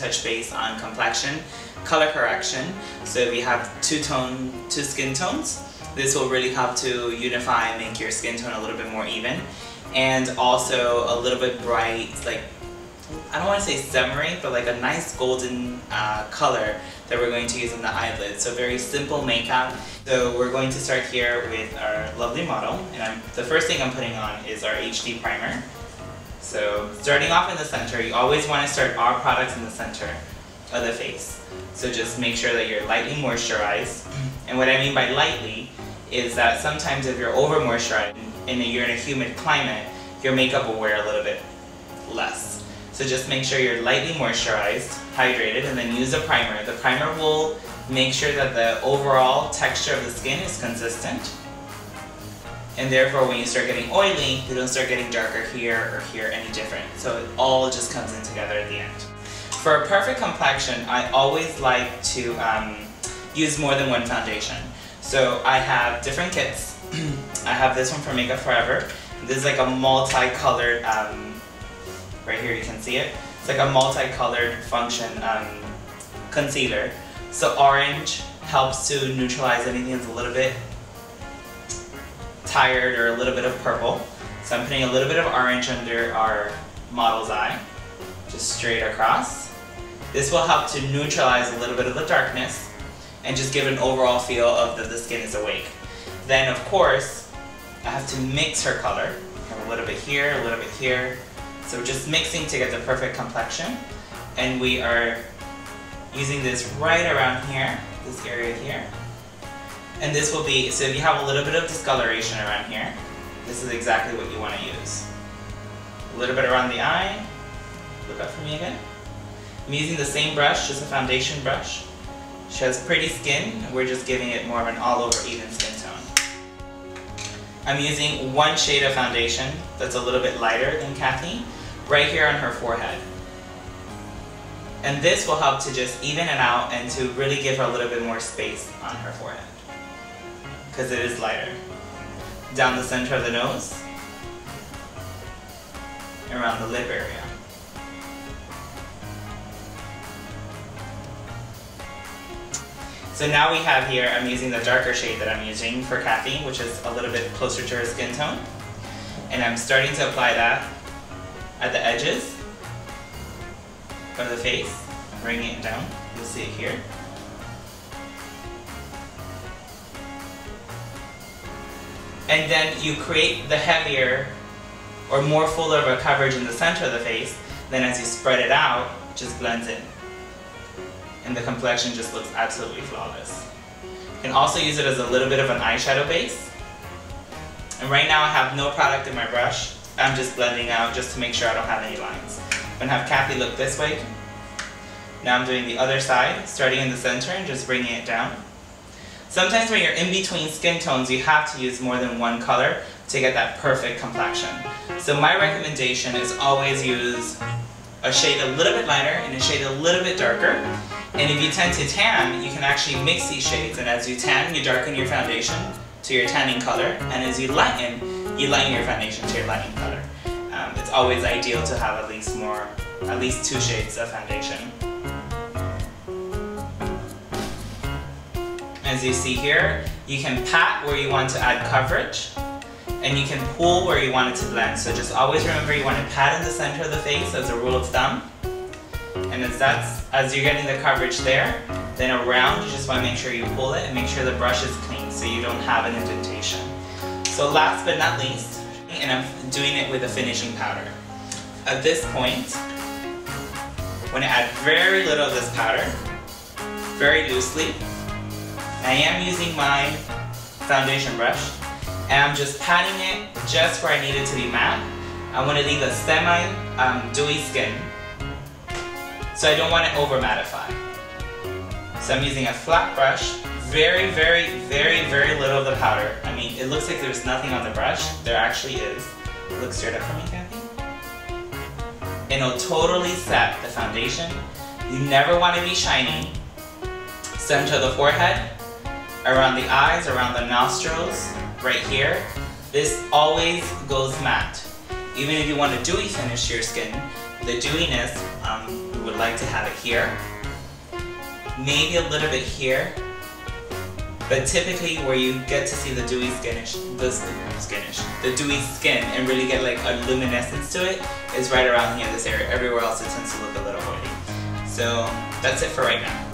touch base on complexion, color correction. So if you have two skin tones, this will really help to unify and make your skin tone a little bit more even. And also a little bit bright, like, I don't want to say summery, but like a nice golden color that we're going to use in the eyelids. So very simple makeup. So we're going to start here with our lovely model, and the first thing I'm putting on is our HD primer. So starting off in the center, you always want to start our products in the center of the face. So just make sure that you're lightly moisturized. And what I mean by lightly is that sometimes if you're over moisturized and you're in a humid climate, your makeup will wear a little bit less. So just make sure you're lightly moisturized, hydrated, and then use a primer. The primer will make sure that the overall texture of the skin is consistent. And therefore when you start getting oily, you don't start getting darker here or here any different. So it all just comes in together at the end. For a perfect complexion, I always like to use more than one foundation. So I have different kits. I have this one from Makeup Forever. This is like a multicolored, right here you can see it. It's like a multicolored function concealer. So orange helps to neutralize anything that's a little bit tired or a little bit of purple. So I'm putting a little bit of orange under our model's eye, just straight across. This will help to neutralize a little bit of the darkness and just give an overall feel of that the skin is awake. Then of course, I have to mix her color. I have a little bit here, a little bit here. So just mixing to get the perfect complexion. And we are using this right around here, this area here. And this will be, so if you have a little bit of discoloration around here, this is exactly what you want to use. A little bit around the eye. Look up for me again. I'm using the same brush, just a foundation brush. She has pretty skin, and we're just giving it more of an all-over even skin tone. I'm using one shade of foundation that's a little bit lighter than Kathy, right here on her forehead. And this will help to just even it out and to really give her a little bit more space on her forehead, because it is lighter. Down the center of the nose, around the lip area. So now we have here, I'm using the darker shade that I'm using for Kathy, which is a little bit closer to her skin tone. And I'm starting to apply that at the edges of the face, bringing it down. You'll see it here. And then you create the heavier or more fuller of a coverage in the center of the face. Then as you spread it out, it just blends in. And the complexion just looks absolutely flawless. You can also use it as a little bit of an eyeshadow base. And right now I have no product in my brush. I'm just blending out just to make sure I don't have any lines. I'm going to have Kathy look this way. Now I'm doing the other side, starting in the center and just bringing it down. Sometimes when you're in between skin tones, you have to use more than one color to get that perfect complexion. So my recommendation is always use a shade a little bit lighter and a shade a little bit darker. And if you tend to tan, you can actually mix these shades. And as you tan, you darken your foundation to your tanning color. And as you lighten your foundation to your lightening color. It's always ideal to have at least two shades of foundation. As you see here, you can pat where you want to add coverage. And you can pull where you want it to blend. So just always remember you want to pat in the center of the face as a rule of thumb. And as you're getting the coverage there, then around you just want to make sure you pull it and make sure the brush is clean so you don't have an indentation. So last but not least, and I'm doing it with a finishing powder. At this point, I'm going to add very little of this powder, very loosely. I am using my foundation brush, and I'm just patting it just where I need it to be matte. I want to leave a semi-dewy skin, so I don't want it over mattify. So I'm using a flat brush, very, very, very, very little of the powder. I mean, it looks like there's nothing on the brush. There actually is. Look straight up for me, Kathy. And it'll totally set the foundation. You never want to be shiny. Center of the forehead, around the eyes, around the nostrils, right here. This always goes matte. Even if you want a dewy finish to your skin, the dewiness, we would like to have it here. Maybe a little bit here. But typically where you get to see the dewy the dewy skin and really get like a luminescence to it is right around here, this area. Everywhere else it tends to look a little oily. So that's it for right now.